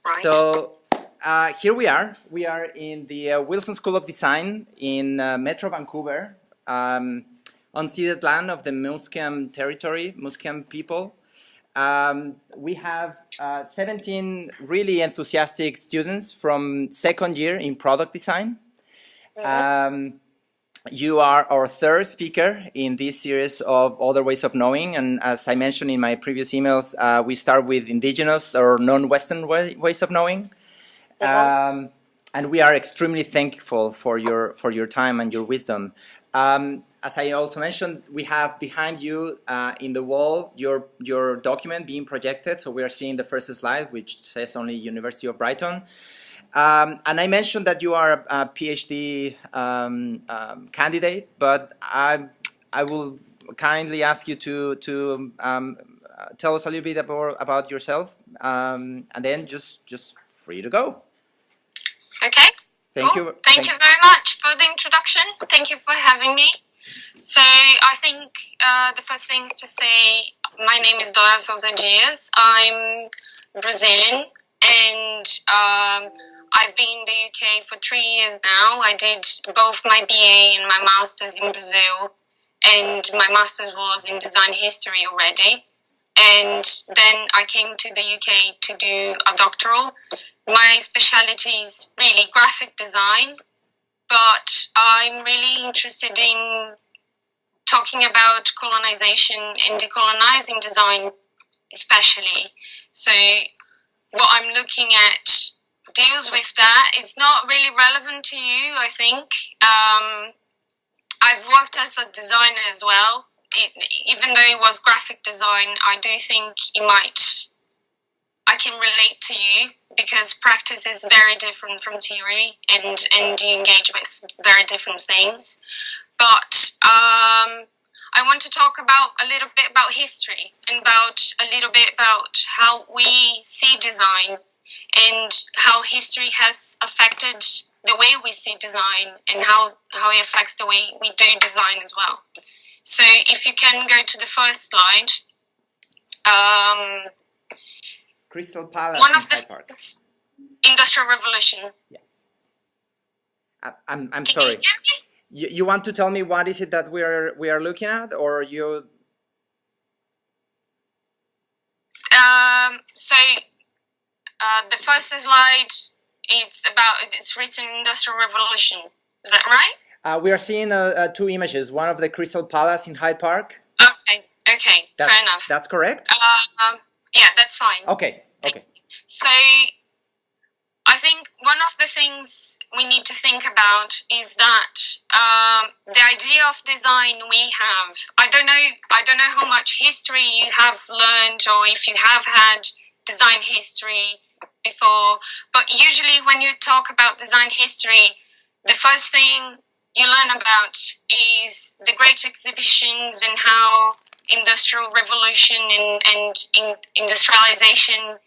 Right. So here we are. We are in the Wilson School of Design in Metro Vancouver, unceded land of the Musqueam territory, Musqueam people. We have 17 really enthusiastic students from second year in product design. You are our third speaker in this series of Other Ways of Knowing, and as I mentioned in my previous emails, we start with indigenous or non-Western ways of knowing, and we are extremely thankful for your time and your wisdom. As I also mentioned, we have behind you in the wall your document being projected, so we are seeing the first slide, which says only University of Brighton. And I mentioned that you are a PhD candidate, but I will kindly ask you to tell us a little bit about yourself, and then just free to go. Okay. Thank cool. you. Thank you very much for the introduction. Thank you for having me. So I think the first thing is to say my name is Dora Souza. I'm Brazilian, and I've been in the UK for 3 years now. I did both my BA and my master's in Brazil, and my master's was in design history already. And then I came to the UK to do a doctoral. My specialty is really graphic design, but I'm really interested in talking about colonization and decolonizing design especially. So what I'm looking at deals with that. It's not really relevant to you, I think. I've worked as a designer as well. Even though it was graphic design, I do think I can relate to you because practice is very different from theory, and you engage with very different things. But I want to talk about a little bit about history and a little bit about how we see design and how history has affected the way we see design and how it affects the way we do design as well. So if you can go to the first slide. Crystal Palace one of in Hyde the Park. Industrial Revolution. Yes. I'm Can sorry. you hear me? You want to tell me what is it that we are looking at, or you? So the first slide, it's written Industrial Revolution. Is that right? We are seeing two images. One of the Crystal Palace in Hyde Park. Okay, fair enough. That's correct? Yeah, that's fine. Okay. So I think one of the things we need to think about is that the idea of design we have, I don't know how much history you have learned or if you have had design history before, but usually when you talk about design history, the first thing you learn about is the great exhibitions and how industrial revolution and industrialization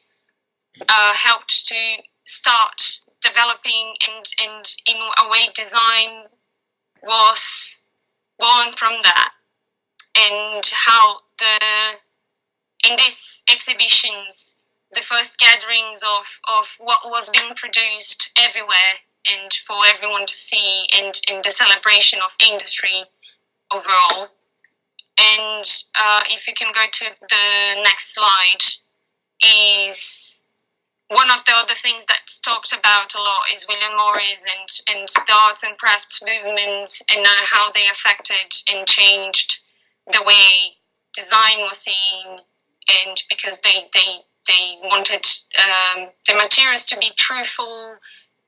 helped to start developing, and in a way design was born from that, and how in these exhibitions the first gatherings of what was being produced everywhere and for everyone to see, and the celebration of industry overall. And if you can go to the next slide, is one of the other things that's talked about a lot is William Morris and the arts and crafts movement, and how they affected and changed the way design was seen, and because they wanted the materials to be truthful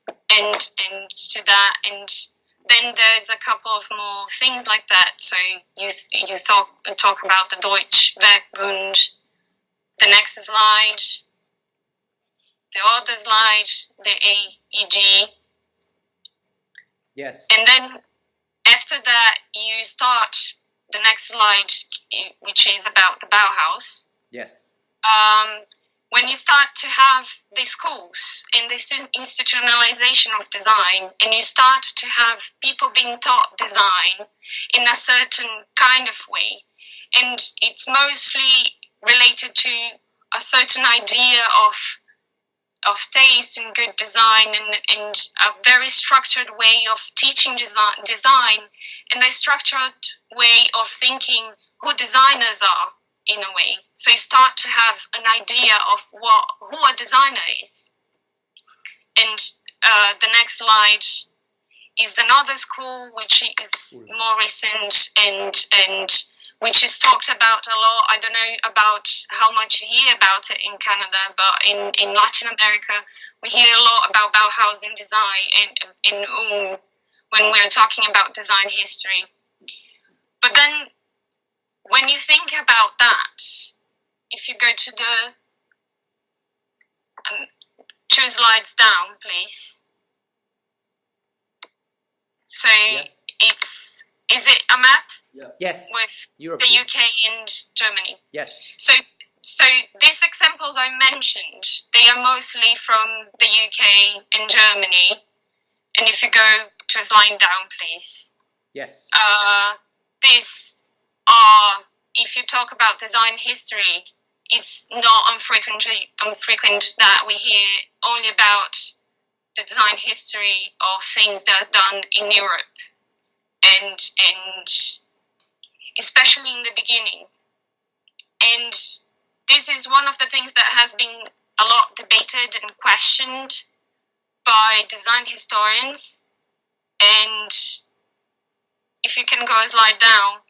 and to that, and then there's a couple of more things like that. So you talk about the Deutsche Werkbund. The next slide, the other slide, the AEG. Yes. And then after that, you start the next slide, which is about the Bauhaus. Yes. When you start to have these schools and this institutionalization of design, and you start to have people being taught design in a certain kind of way, and it's mostly related to a certain idea of taste and good design, and a very structured way of teaching design, and a structured way of thinking who designers are, in a way. So you start to have an idea of who a designer is. And the next slide is another school which is more recent and which is talked about a lot. I don't know about how much you hear about it in Canada, but in Latin America, we hear a lot about Bauhaus in design when we're talking about design history. But then, when you think about that, if you go to the 2 slides down, please. So yes. Is it a map? Yeah. Yes. With Europe. The UK and Germany. Yes. So these examples I mentioned, they are mostly from the UK and Germany. And if you go to a slide down, please. Yes. These are, if you talk about design history, it's not unfrequent that we hear only about the design history of things that are done in Europe. And especially in the beginning. And this is one of the things that has been a lot debated and questioned by design historians. And if you can go a slide down,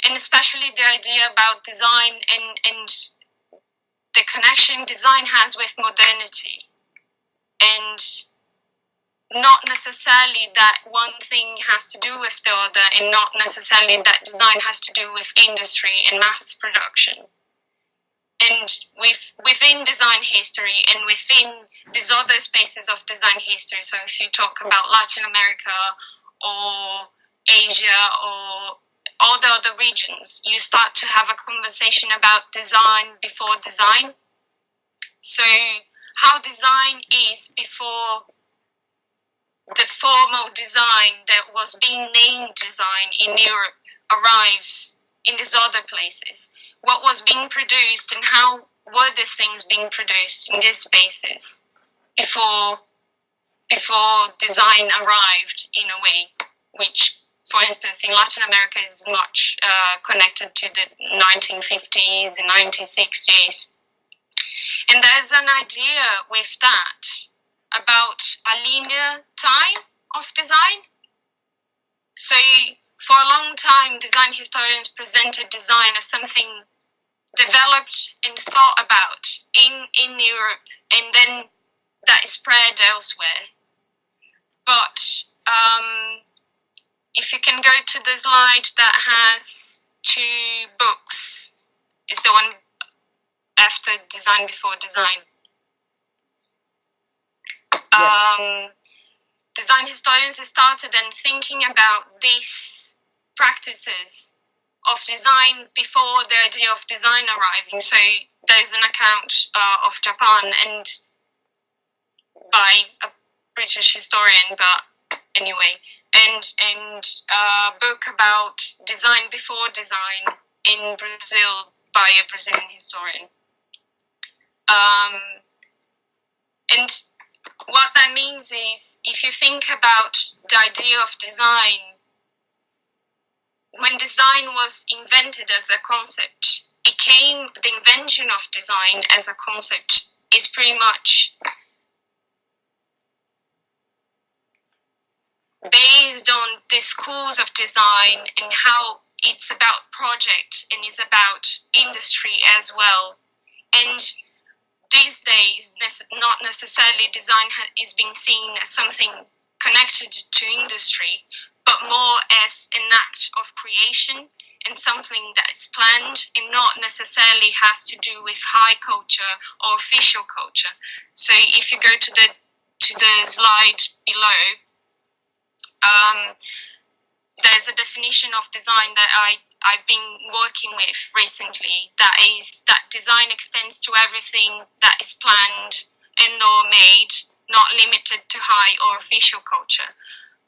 and especially the idea about design and the connection design has with modernity. And not necessarily that one thing has to do with the other, and not necessarily that design has to do with industry and mass production. And within design history and within these other spaces of design history, so if you talk about Latin America or Asia or all the other regions, you start to have a conversation about design before design. So how design is before the formal design that was being named design in Europe arrives in these other places. What was being produced and how were these things being produced in these spaces before design arrived, in a way, which, for instance, in Latin America is much connected to the 1950s and 1960s. And there's an idea with that about a linear time of design. So for a long time, design historians presented design as something developed and thought about in Europe, and then that is spread elsewhere. But if you can go to the slide that has 2 books, it's the one after Design Before Design. Yes. Design historians started then thinking about these practices of design before the idea of design arriving. So there's an account of Japan, and by a British historian, but anyway, and a book about design before design in Brazil by a Brazilian historian. And what that means is, if you think about the idea of design, when design was invented as a concept, the invention of design as a concept is pretty much based on the schools of design and how it's about project and is about industry as well. And these days, not necessarily design is being seen as something connected to industry, but more as an act of creation and something that is planned and not necessarily has to do with high culture or official culture. So if you go to the slide below, there's a definition of design that I've been working with recently, that is that design extends to everything that is planned and or made, not limited to high or official culture,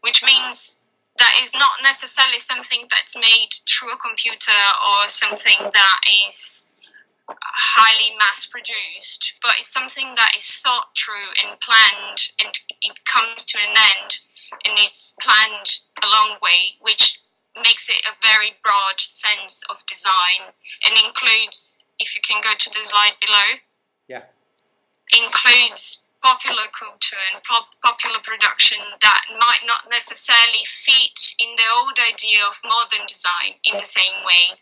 which means that is not necessarily something that's made through a computer or something that is highly mass-produced, but it's something that is thought through and planned, and it comes to an end, and it's planned a long way, which makes it a very broad sense of design, and includes, if you can go to the slide below, yeah, includes popular culture and popular production that might not necessarily fit in the old idea of modern design in the same way,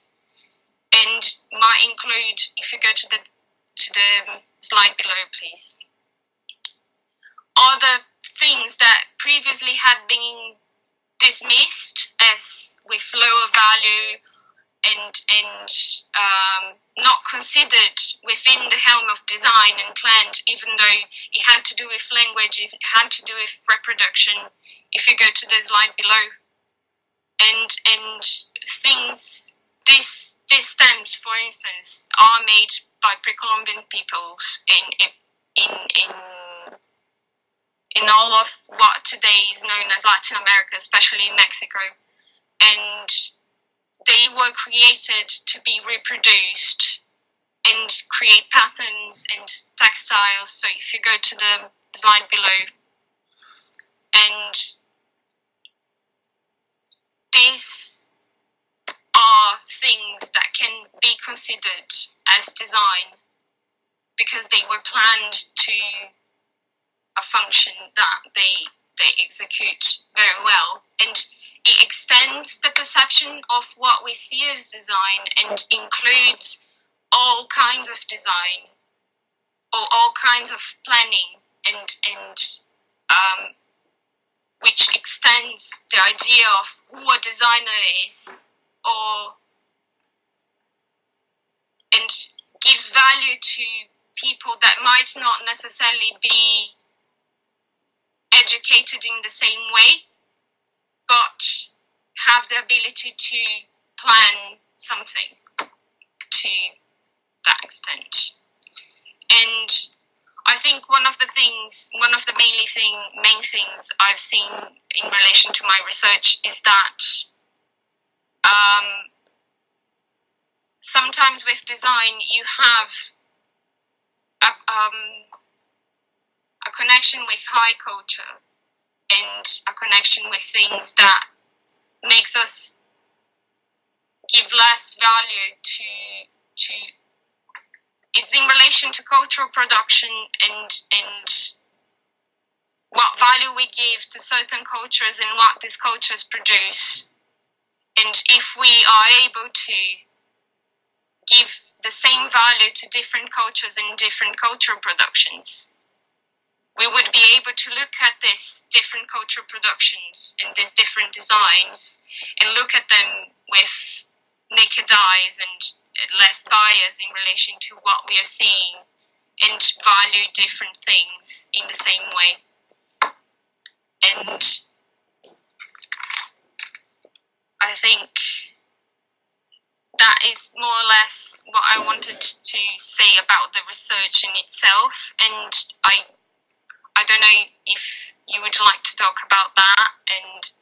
and might include, if you go to the slide below, please, other things that previously had been dismissed as with lower value and not considered within the helm of design and planned, even though it had to do with language, it had to do with reproduction, if you go to the slide below. And things, these stems, for instance, are made by pre-Columbian peoples in all of what today is known as Latin America, especially in Mexico. And they were created to be reproduced and create patterns and textiles. So if you go to the slide below, and these are things that can be considered as design because they were planned to a function that they execute very well, and it extends the perception of what we see as design and includes all kinds of design or all kinds of planning, and which extends the idea of who a designer is, or and gives value to people that might not necessarily be educated in the same way, but have the ability to plan something to that extent. And I think one of the main things I've seen in relation to my research is that sometimes with design you have a connection with high culture and a connection with things that makes us give less value to it's in relation to cultural production and what value we give to certain cultures and what these cultures produce. And if we are able to give the same value to different cultures and different cultural productions, we would be able to look at these different cultural productions and these different designs and look at them with naked eyes and less bias in relation to what we are seeing, and value different things in the same way. And I think that is more or less what I wanted to say about the research in itself, and I don't know if you would like to talk about that, and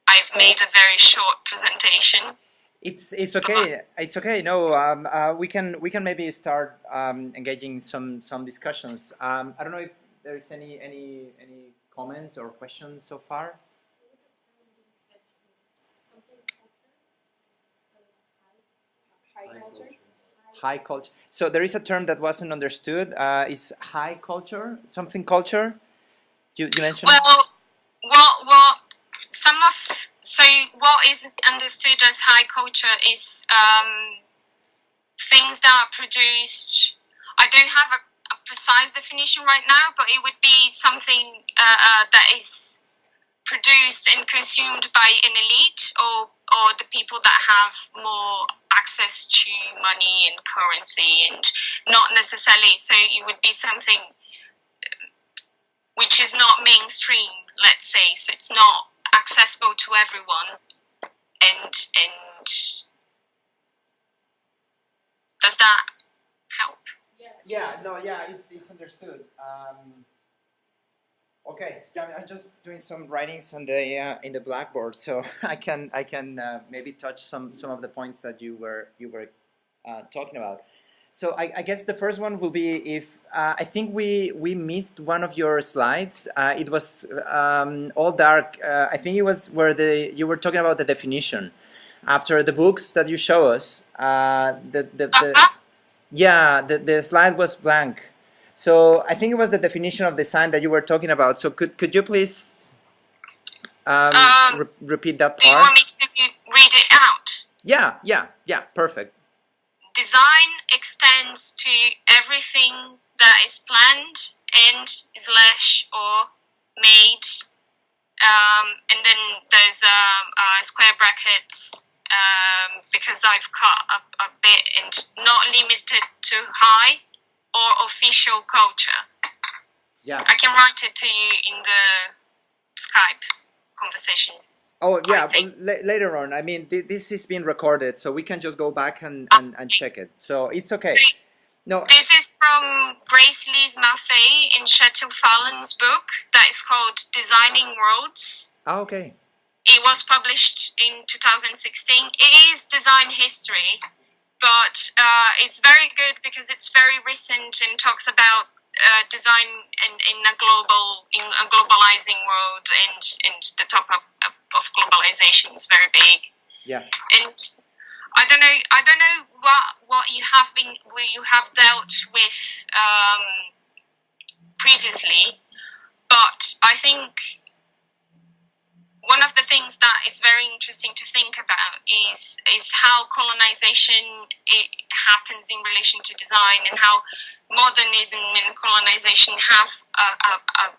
I've made a very short presentation. It's okay. It's okay. No, we can maybe start engaging some discussions. I don't know if there is any comment or question so far. High culture. So there is a term that wasn't understood. Is high culture something culture? You mentioned. Well, what is understood as high culture is things that are produced. I don't have a precise definition right now, but it would be something that is produced and consumed by an elite or the people that have more access to money and currency, and not necessarily, so it would be something which is not mainstream, let's say, so it's not accessible to everyone, and does that help? Yeah, no, yeah, it's understood. Okay, so I'm just doing some writings on the in the blackboard, so I can maybe touch some of the points that you were talking about. So I guess the first one will be if I think we missed one of your slides. It was all dark. I think it was where you were talking about the definition. After the books that you show us, yeah, the slide was blank. So I think it was the definition of design that you were talking about. So could you please repeat that part? Do you want me to read it out? Yeah, perfect. Design extends to everything that is planned and slash or made, and then there's square brackets because I've cut a bit, and not limited to high or official culture. Yeah, I can write it to you in the Skype conversation. Oh yeah, later on. I mean, this is being recorded, so we can just go back and check it. So it's okay. So, no, this is from Grace Lees Maffei in Chettle Fallon's book that is called Designing Roads. Oh, okay. It was published in 2016. It is design history, but it's very good because it's very recent and talks about design in a globalizing world, and the topic of globalization is very big. Yeah. And I don't know what you have dealt with previously, but I think one of the things that is very interesting to think about is how colonization happens in relation to design, and how modernism and colonization have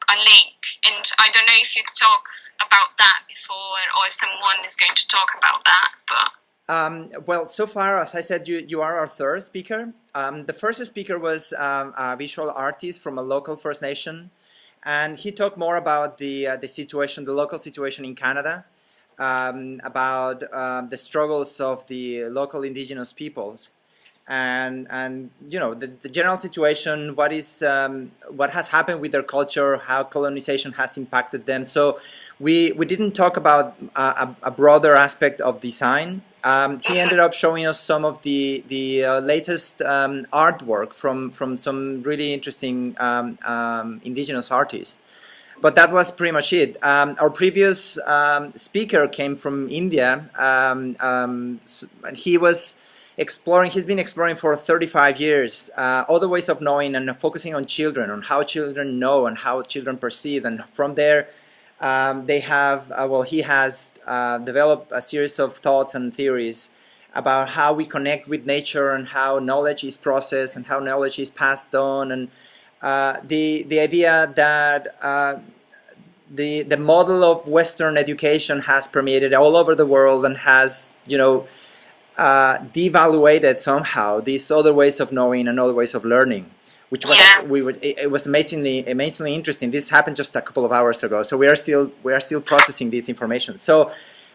a link. And I don't know if you talk about that before, or someone is going to talk about that. But well, so far, as I said, you are our third speaker. The first speaker was a visual artist from a local First Nation. And he talked more about the situation, the local situation in Canada, about the struggles of the local Indigenous peoples, and you know the general situation, what has happened with their culture, how colonization has impacted them. So we didn't talk about a broader aspect of design. He ended up showing us some of the latest artwork from some really interesting Indigenous artists. But that was pretty much it. Our previous speaker came from India, and he was exploring. He's been exploring for 35 years other ways of knowing, and focusing on children, on how children know and how children perceive. And from there, they have, he has developed a series of thoughts and theories about how we connect with nature, and how knowledge is processed, and how knowledge is passed on, and the idea that the model of Western education has permeated all over the world, and has, you know, devaluated somehow these other ways of knowing and other ways of learning, which was it was amazingly interesting. This happened just a couple of hours ago, so we are still processing this information. So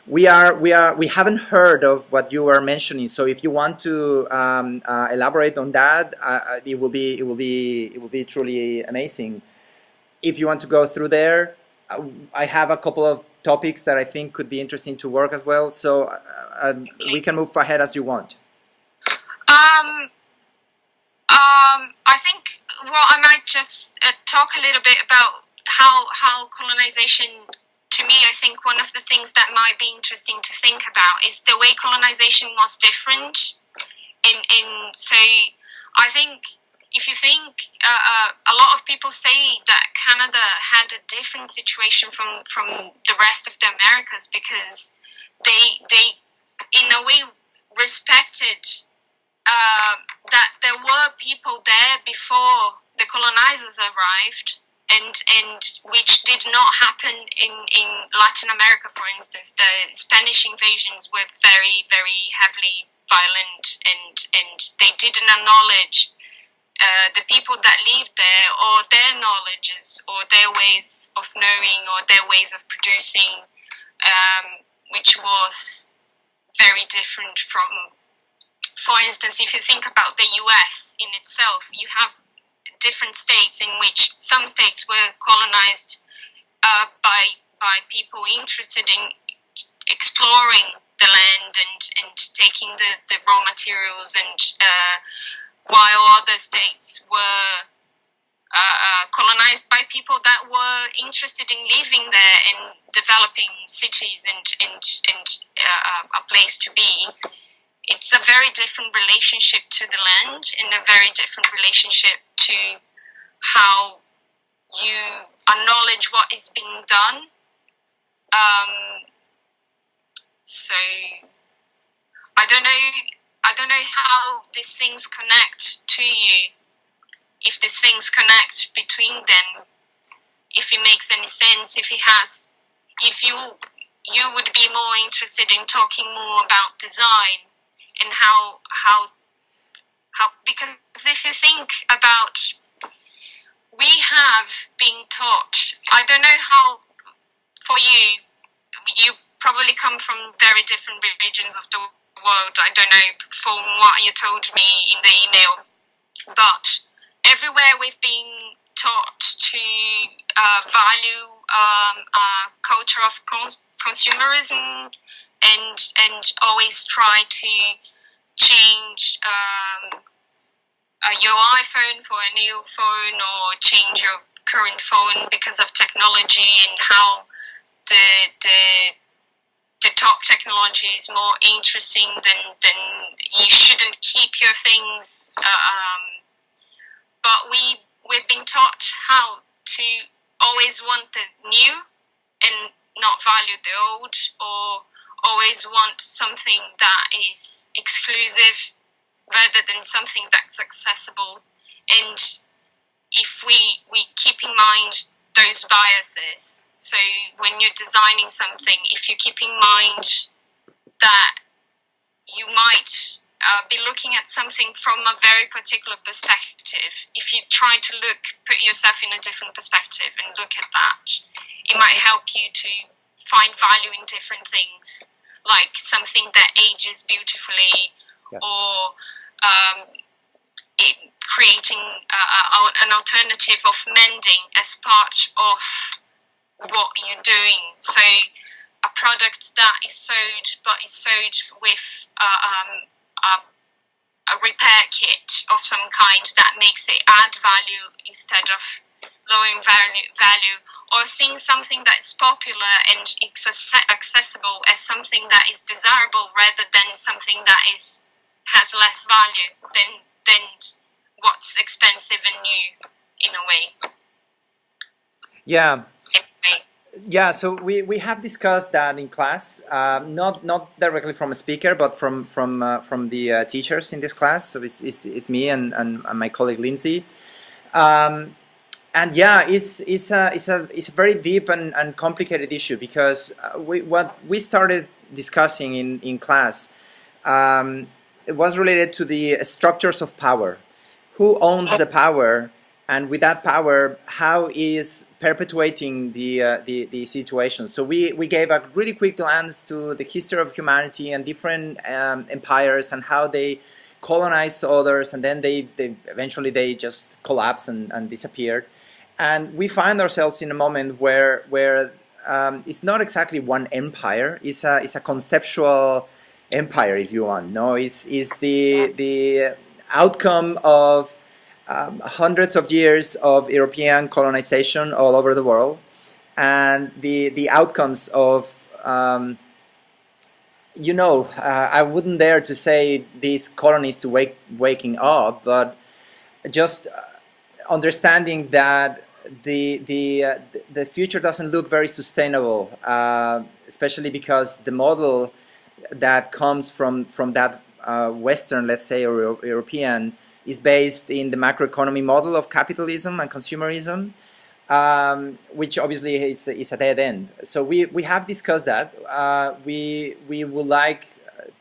we haven't heard of what you were mentioning. So if you want to elaborate on that, it will be truly amazing. If you want to go through there, I have a couple of topics that I think could be interesting to work as well. So we can move ahead as you want. I think, well, I might just talk a little bit about how colonization, to me, I think one of the things that might be interesting to think about is the way colonization was different. So I think, if you think, a lot of people say that Canada had a different situation from the rest of the Americas, because they in a way respected that there were people there before the colonizers arrived, and which did not happen in Latin America, for instance. The Spanish invasions were very, very heavily violent, and they didn't acknowledge the people that lived there, or their knowledges, or their ways of knowing, or their ways of producing, which was very different from, for instance, if you think about the US in itself, you have different states in which some states were colonized by people interested in exploring the land and taking the raw materials, and while other states were colonized by people that were interested in living there and developing cities and a place to be. It's a very different relationship to the land and a very different relationship to how you acknowledge what is being done. So I don't know how these things connect to you, if these things connect between them, if it makes any sense, if you would be more interested in talking more about design and how because if you think about, we have been taught, I don't know how for you probably come from very different regions of the world, I don't know from what you told me in the email, but everywhere we've been taught to value a culture of consumerism and always try to change your iPhone for a new phone, or change your current phone because of technology, and how the top technology is more interesting than you shouldn't keep your things. But we've been taught how to always want the new and not value the old, or always want something that is exclusive rather than something that's accessible. And if we keep in mind those biases, so when you're designing something, if you keep in mind that you might be looking at something from a very particular perspective, if you try to put yourself in a different perspective and look at that, it might help you to find value in different things, like something that ages beautifully, or creating an alternative of mending as part of what you're doing. So a product that is sewed, but is sewed with a repair kit of some kind that makes it add value instead of lowering value, or seeing something that's popular and it's accessible as something that is desirable rather than something that has less value than what's expensive and new, in a way. Yeah. Anyway. Yeah, so we have discussed that in class, not directly from a speaker, but from the teachers in this class. So it's me and my colleague Lindsay, and yeah, it's a very deep and complicated issue, because what we started discussing in class, it was related to the structures of power. Who owns the power? And with that power, how is perpetuating the situation? So we gave a really quick glance to the history of humanity and different empires and how they colonized others, and then they eventually just collapsed and disappeared. And we find ourselves in a moment where it's not exactly one empire; it's a conceptual empire, if you want. No, it's the outcome of hundreds of years of European colonization all over the world, and the outcomes of I wouldn't dare to say these colonies to waking up, but just understanding that the future doesn't look very sustainable, especially because the model that comes from that Western, let's say, or European, is based in the macroeconomy model of capitalism and consumerism, which obviously is a dead end. So we have discussed that. We would like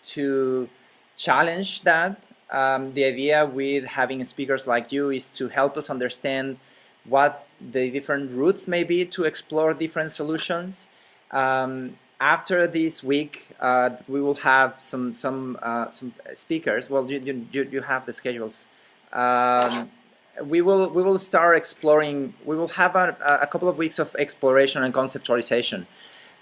to challenge that. The idea with having speakers like you is to help us understand what the different routes may be to explore different solutions. After this week, we will have some speakers. Well, you have the schedules. We will start exploring. We will have a couple of weeks of exploration and conceptualization,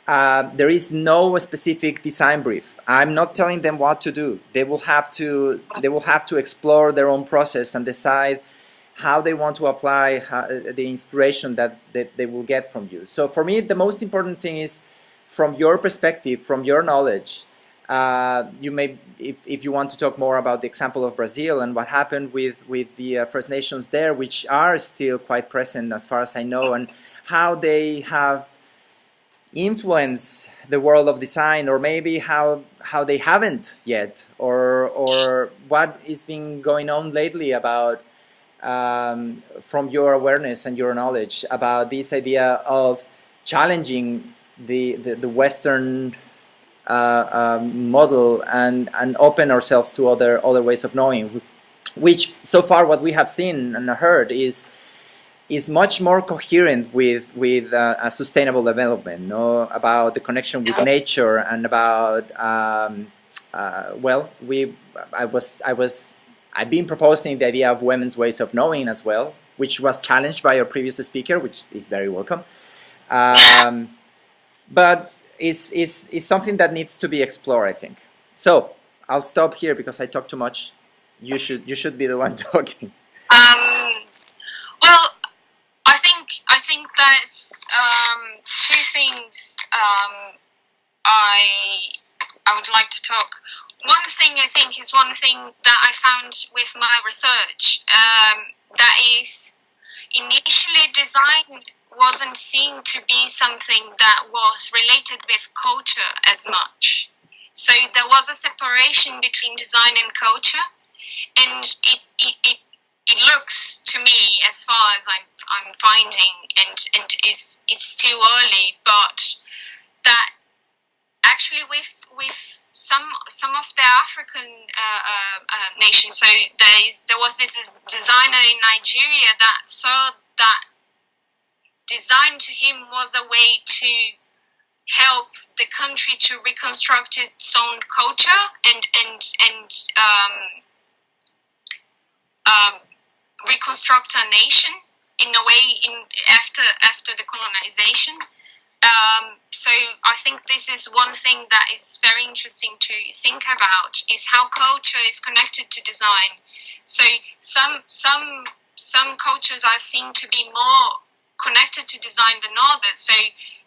there is no specific design brief. I'm not telling them what to do. They will have to explore their own process and decide how they want to apply the inspiration that they will get from you. So for me, the most important thing is, from your perspective, from your knowledge, you may, if you want to talk more about the example of Brazil and what happened with the First Nations there, which are still quite present as far as I know, and how they have influenced the world of design, or maybe how they haven't yet, or what is been going on lately about, from your awareness and your knowledge, about this idea of challenging the Western model and open ourselves to other ways of knowing, which so far what we have seen and heard is much more coherent with a sustainable development, no? About the connection with nature, and about well, I've been proposing the idea of women's ways of knowing as well, which was challenged by our previous speaker, which is very welcome. But is something that needs to be explored, I think. So I'll stop here because I talk too much. You should be the one talking. Well, I think there's two things I would like to talk. One thing I think is one thing that I found with my research, that is, initially design wasn't seen to be something that was related with culture as much. So there was a separation between design and culture, and it looks to me, as far as I'm finding, and it's still early, but that actually with some of the African nations, so there was this designer in Nigeria that saw that design to him was a way to help the country to reconstruct its own culture and reconstruct a nation in a way after the colonization. So I think this is one thing that is very interesting to think about, is how culture is connected to design. So some cultures are seen to be more connected to design than others. So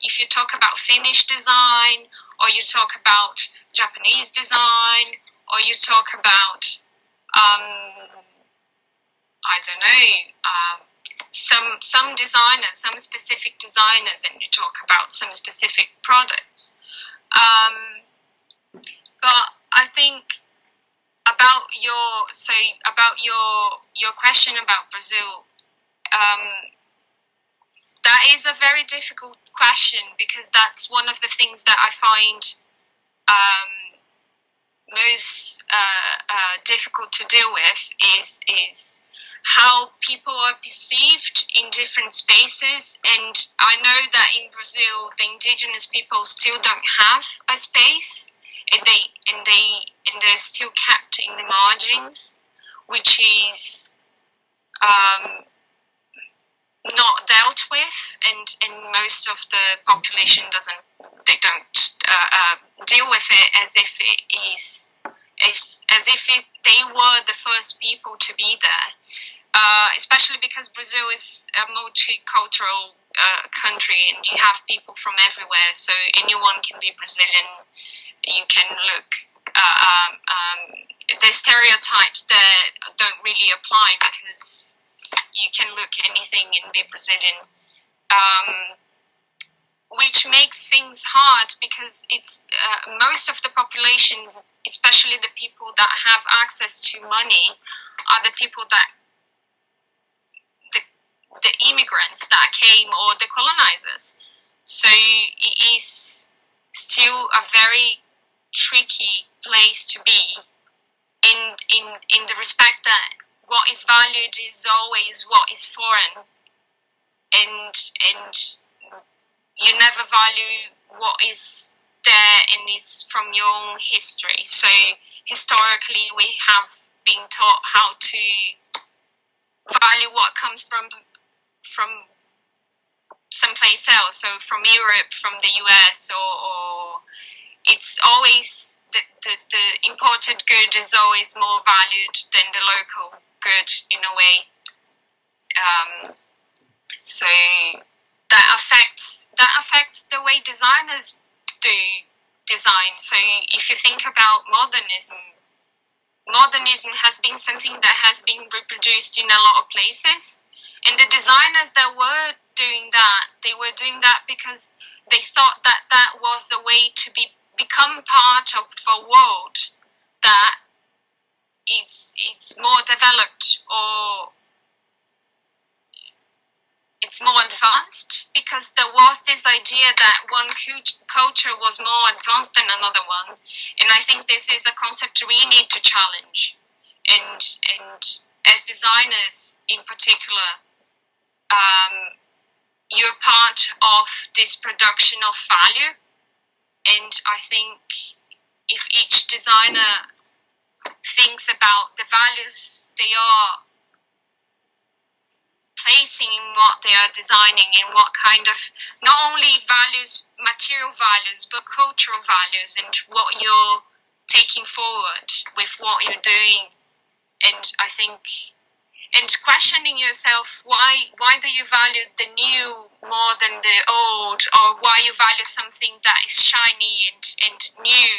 if you talk about Finnish design, or you talk about Japanese design, or you talk about I don't know, some designers, some specific designers, and you talk about some specific products. But I think about your question about Brazil, that is a very difficult question, because that's one of the things that I find most difficult to deal with, is how people are perceived in different spaces. And I know that in Brazil, the indigenous people still don't have a space, and they're still kept in the margins, which is not dealt with, and most of the population don't deal with it as if it is, as if they were the first people to be there. Especially because Brazil is a multicultural country, and you have people from everywhere, so anyone can be Brazilian. You can look, the stereotypes there don't really apply, because you can look anything and be Brazilian, which makes things hard, because it's most of the populations, especially the people that have access to money, are the people that the immigrants that came, or the colonizers. So it is still a very tricky place to be, in the respect that what is valued is always what is foreign, and you never value what is there and is from your own history. So historically, we have been taught how to value what comes from someplace else, so from Europe, from the US, or it's always the imported good is always more valued than the local good in a way. So that affects the way designers do design. So if you think about modernism has been something that has been reproduced in a lot of places, and the designers that were doing that, they were doing that because they thought that that was a way to become part of a world that is more developed, or it's more advanced, because there was this idea that one culture was more advanced than another one, and I think this is a concept we need to challenge. And as designers in particular, you're part of this production of value, and I think if each designer thinks about the values they are placing in what they are designing, and what kind of, not only values, material values, but cultural values, and what you're taking forward with what you're doing. And I think, and questioning yourself, why do you value the new more than the old, or why you value something that is shiny and new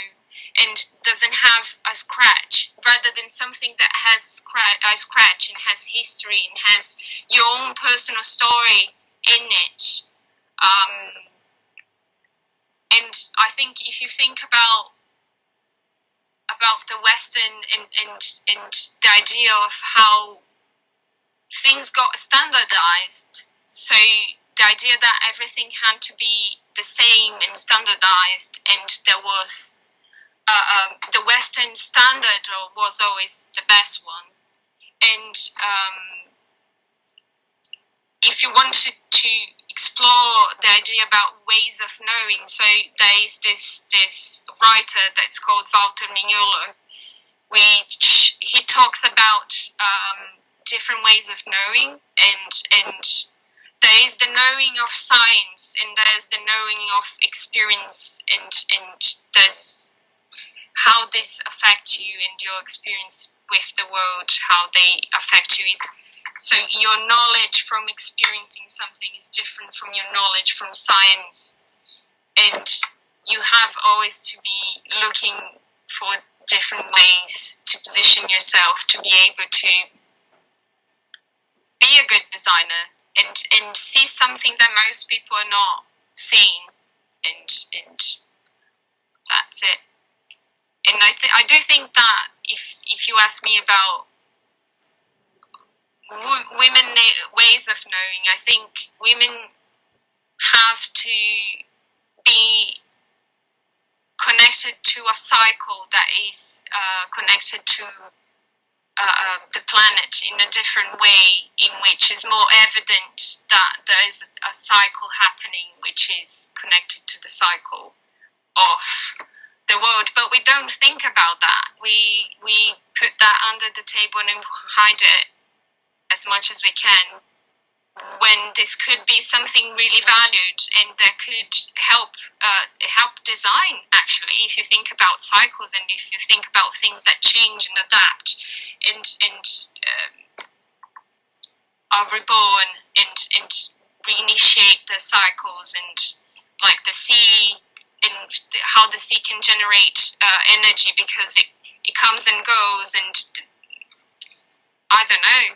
and doesn't have a scratch, rather than something that has a scratch and has history and has your own personal story in it. And I think if you think about the Western and the idea of how things got standardized, so the idea that everything had to be the same and standardized, and there was the Western standard was always the best one. And if you wanted to explore the idea about ways of knowing, so there is this writer that's called Walter Mignolo, which he talks about different ways of knowing, and there is the knowing of science, and there's the knowing of experience, and there's how this affects you and your experience with the world, how they affect you. So your knowledge from experiencing something is different from your knowledge from science, and you have always to be looking for different ways to position yourself to be able to be a good designer and see something that most people are not seeing, and that's it. And I do think that if you ask me about women ways of knowing, I think women have to be connected to a cycle that is connected to the planet in a different way, in which is more evident that there is a cycle happening which is connected to the cycle of the world. But we don't think about that. We put that under the table and hide it as much as we can, when this could be something really valued and that could help design, actually, if you think about cycles and if you think about things that change and adapt and are reborn and reinitiate the cycles, and like the sea, and how the sea can generate energy because it comes and goes, and I don't know.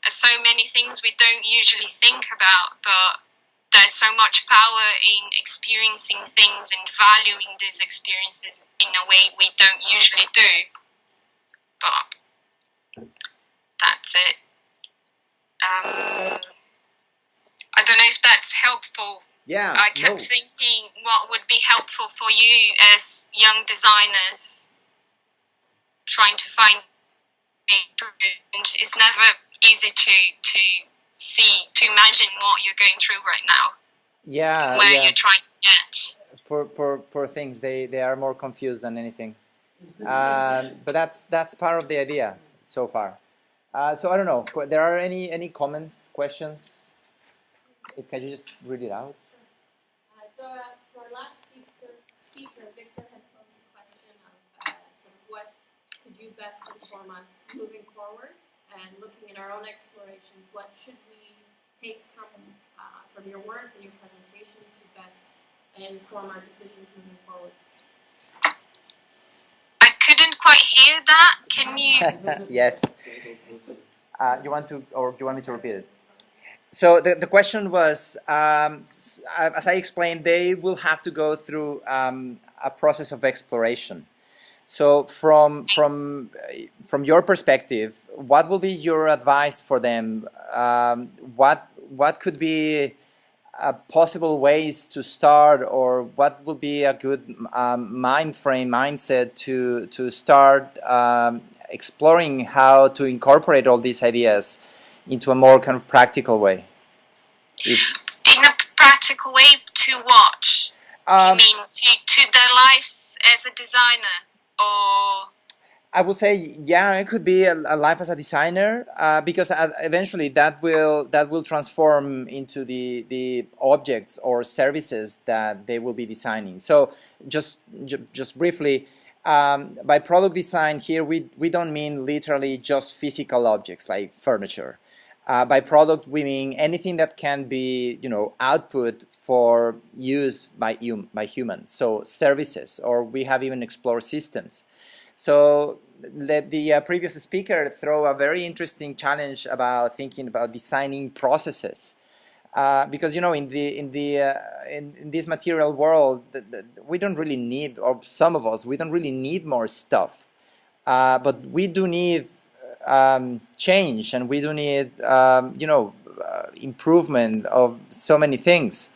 There's so many things we don't usually think about, but there's so much power in experiencing things and valuing these experiences in a way we don't usually do. But that's it. I don't know if that's helpful. Yeah, I kept thinking what would be helpful for you as young designers trying to find a, and it's never easy to see, to imagine what you're going through right now. Yeah, where you're trying to get. Poor things. They are more confused than anything. But that's part of the idea so far. So I don't know. There are any comments, questions? can you just read it out? Sure. Dora, for our last speaker, Victor had posed a question of sort of what could you best inform us moving forward and looking at our own explorations. What should we take from your words and your presentation to best inform our decisions moving forward? I couldn't quite hear that. Can you? Yes. You want to, or do you want me to repeat it? So the question was, as I explained, they will have to go through a process of exploration. So from your perspective, what will be your advice for them? What could be possible ways to start, or what would be a good mindset to start exploring how to incorporate all these ideas into a more kind of practical way? In a practical way to what? You mean to their lives as a designer, or? I would say, yeah, it could be a life as a designer, because eventually that will transform into the objects or services that they will be designing. So just briefly, by product design here, we don't mean literally just physical objects like furniture. By product, we mean anything that can be, output for use by humans. So services, or we have even explored systems. So the previous speaker threw a very interesting challenge about thinking about designing processes, because in this material world, we don't really need, or some of us, we don't really need more stuff, but we do need change, and we do need improvement of so many things.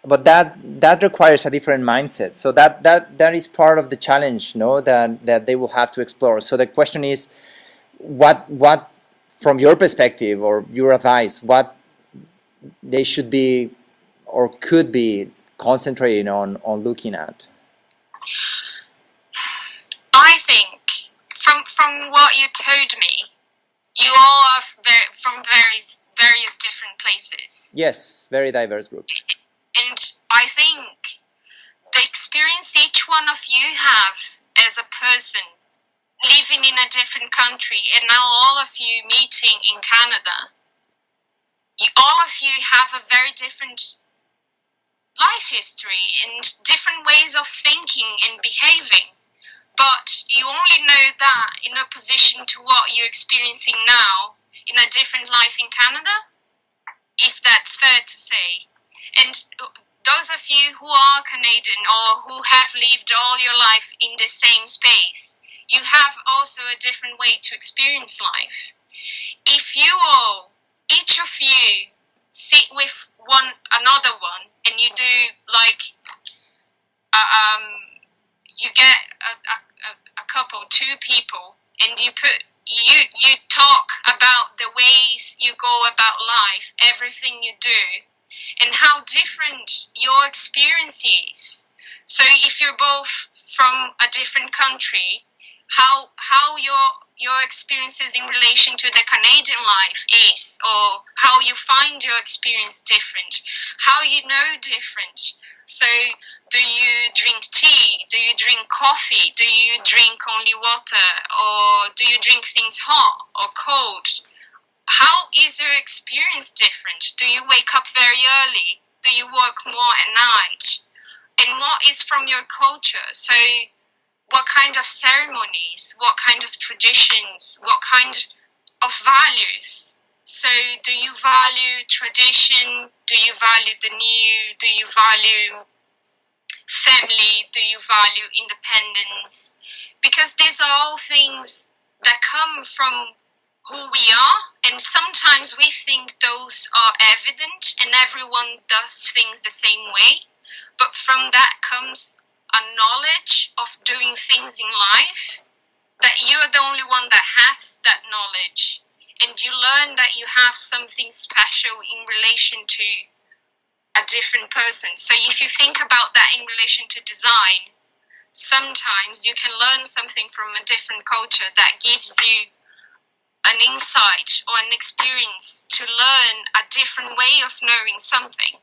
But that requires a different mindset. So that is part of the challenge, that they will have to explore. So the question is, what from your perspective or your advice, what they should be or could be concentrating on looking at? I think from what you told me, you all are from various different places. Yes, very diverse group. And I think the experience each one of you have as a person living in a different country, and now all of you meeting in Canada, all of you have a very different life history and different ways of thinking and behaving. But you only know that in opposition to what you're experiencing now in a different life in Canada, if that's fair to say. And those of you who are Canadian or who have lived all your life in the same space, you have also a different way to experience life. If you all, each of you, sit with another one, and you do like, you get a couple, two people, and you talk about the ways you go about life, everything you do, and how different your experience is. So if you're both from a different country, how your experiences in relation to the Canadian life is, or how you find your experience different, how you know different. So do you drink tea? Do you drink coffee? Do you drink only water? Or do you drink things hot or cold? How is your experience different? Do you wake up very early? Do you work more at night? And what is from your culture? So what kind of ceremonies, what kind of traditions, what kind of values? So do you value tradition? Do you value the new? Do you value family? Do you value independence? Because these are all things that come from who we are, and sometimes we think those are evident and everyone does things the same way, but from that comes a knowledge of doing things in life, that you're the only one that has that knowledge, and you learn that you have something special in relation to a different person. So if you think about that in relation to design, sometimes you can learn something from a different culture that gives you an insight or an experience to learn a different way of knowing something,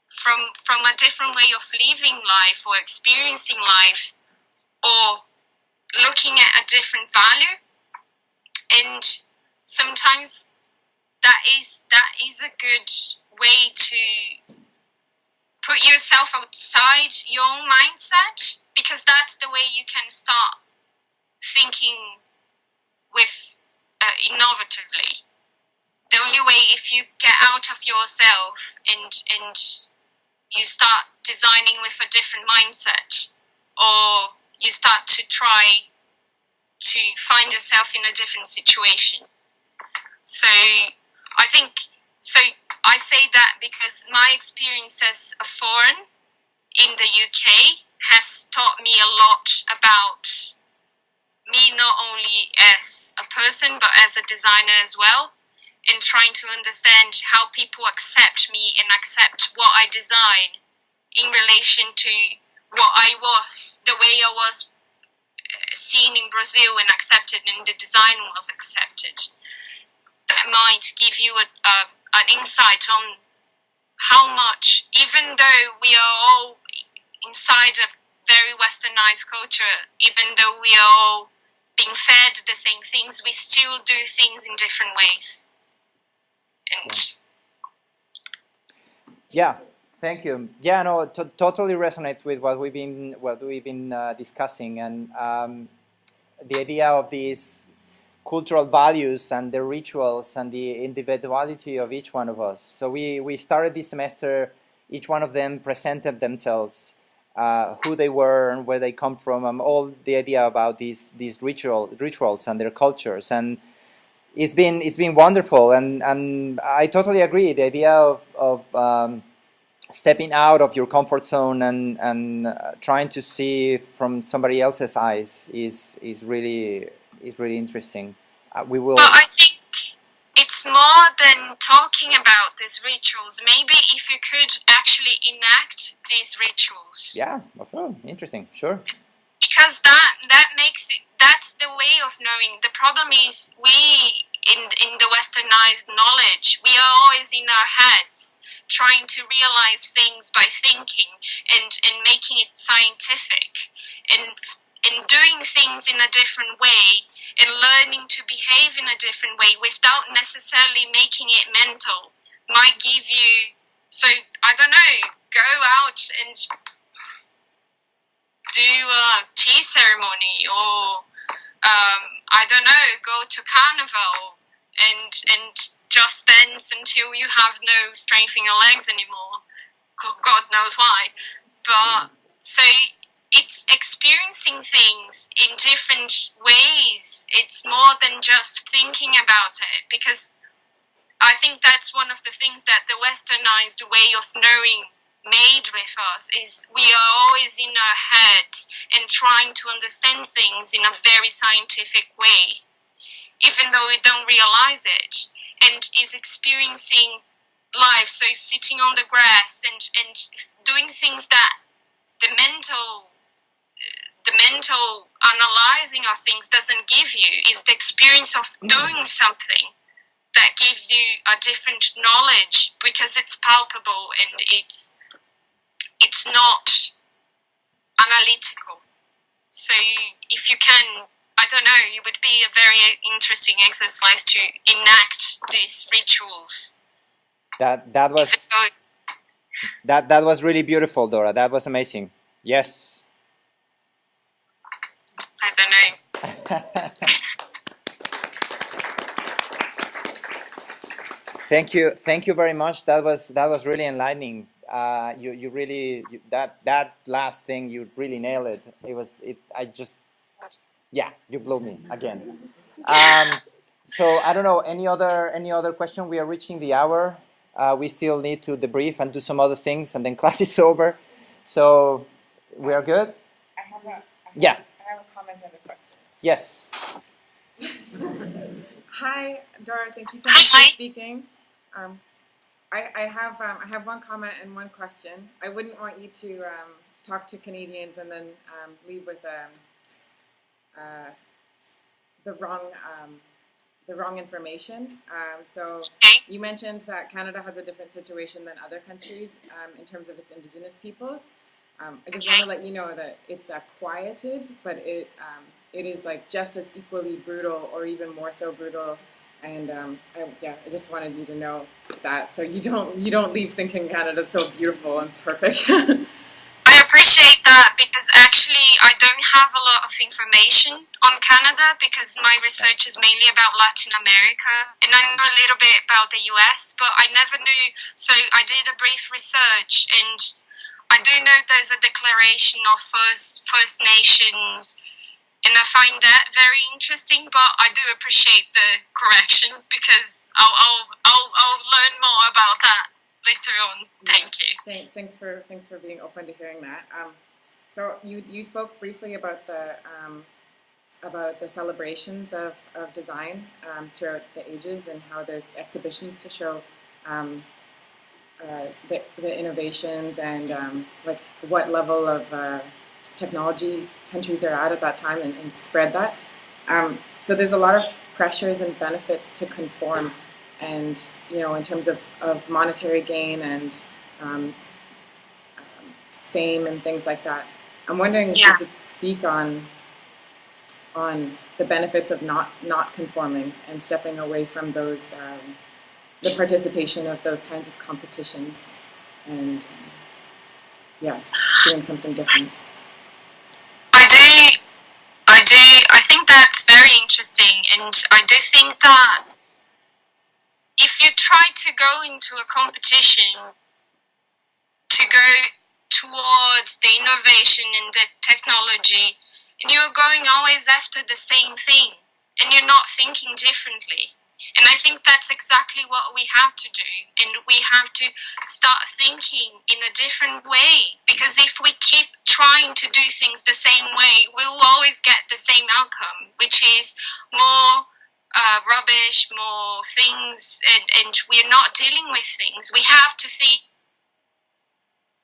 from a different way of living life or experiencing life, or looking at a different value. And sometimes that is a good way to put yourself outside your own mindset, because that's the way you can start thinking with innovatively. The only way, if you get out of yourself and you start designing with a different mindset, or you start to try to find yourself in a different situation. So I think, so I say that because my experience as a foreign in the UK has taught me a lot about me, not only as a person but as a designer as well, and trying to understand how people accept me and accept what I design in relation to what I was, the way I was seen in Brazil and accepted, and the design was accepted. That might give you an insight on how much, even though we are all inside a very westernized culture, even though we are all being fed the same things, we still do things in different ways. And yeah, thank you. Yeah, no, totally resonates with what we've been discussing, and the idea of these cultural values and the rituals and the individuality of each one of us. So we started this semester, each one of them presented themselves, who they were and where they come from, and all the idea about these rituals and their cultures. And it's been wonderful, and I totally agree. The idea of stepping out of your comfort zone and trying to see from somebody else's eyes is really interesting. We will. Well, I think it's more than talking about these rituals. Maybe if you could actually enact these rituals. Yeah, oh, interesting. Sure. Because that makes it, that's the way of knowing. The problem is we in the westernized knowledge, we are always in our heads trying to realize things by thinking and making it scientific and doing things in a different way and learning to behave in a different way without necessarily making it mental might give you, so I don't know, go out and do a tea ceremony, or I don't know, go to carnival and just dance until you have no strength in your legs anymore. God knows why. But so it's experiencing things in different ways. It's more than just thinking about it, because I think that's one of the things that the westernized way of knowing made with us is we are always in our heads and trying to understand things in a very scientific way, even though we don't realize it, and is experiencing life, so sitting on the grass and doing things that the mental analyzing of things doesn't give you, is the experience of doing something that gives you a different knowledge, because it's palpable and it's not analytical. So if you can, I don't know, it would be a very interesting exercise to enact these rituals. That was really beautiful, Dora. That was amazing. Yes. I don't know. Thank you very much. That was really enlightening. You really that last thing, you really nailed it. You blew me again. So I don't know, any other question? We are reaching the hour. We still need to debrief and do some other things, and then class is over. So we are good. I have Yeah. I have a comment and a question. Yes. Hi, Dora. Thank you so much for speaking. I have one comment and one question. I wouldn't want you to talk to Canadians and then leave with the wrong the wrong information. So Okay. you mentioned that Canada has a different situation than other countries in terms of its Indigenous peoples. I just want to let you know that it's quieted, but it is like just as equally brutal, or even more so brutal. And I just wanted you to know that, so you don't leave thinking Canada's so beautiful and perfect. I appreciate that, because actually I don't have a lot of information on Canada, because my research is mainly about Latin America, and I know a little bit about the US, but I never knew. So I did a brief research, and I do know there's a declaration of First Nations, and I find that very interesting. But I do appreciate the correction, because I'll learn more about that later on. Thank you. Thanks for being open to hearing that. So you spoke briefly about the celebrations of design throughout the ages, and how there's exhibitions to show the innovations and like what level of technology countries are at that time, and spread that. So there's a lot of pressures and benefits to conform, and in terms of monetary gain and fame and things like that. I'm wondering if you could speak on the benefits of not conforming and stepping away from those the participation of those kinds of competitions, and doing something different. I think that's very interesting, and I do think that if you try to go into a competition to go towards the innovation and the technology, and you're going always after the same thing, and you're not thinking differently. And I think that's exactly what we have to do, and we have to start thinking in a different way, because if we keep trying to do things the same way, we'll always get the same outcome, which is more rubbish, more things, and we're not dealing with things. We have to think.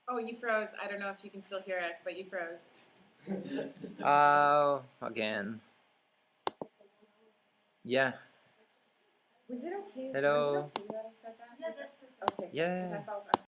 Oh, you froze. I don't know if you can still hear us, but you froze. Again. Yeah. Was it okay? Hello. Was it okay that I said that? Yeah, that's perfect. Okay. Yeah. 'Cause I felt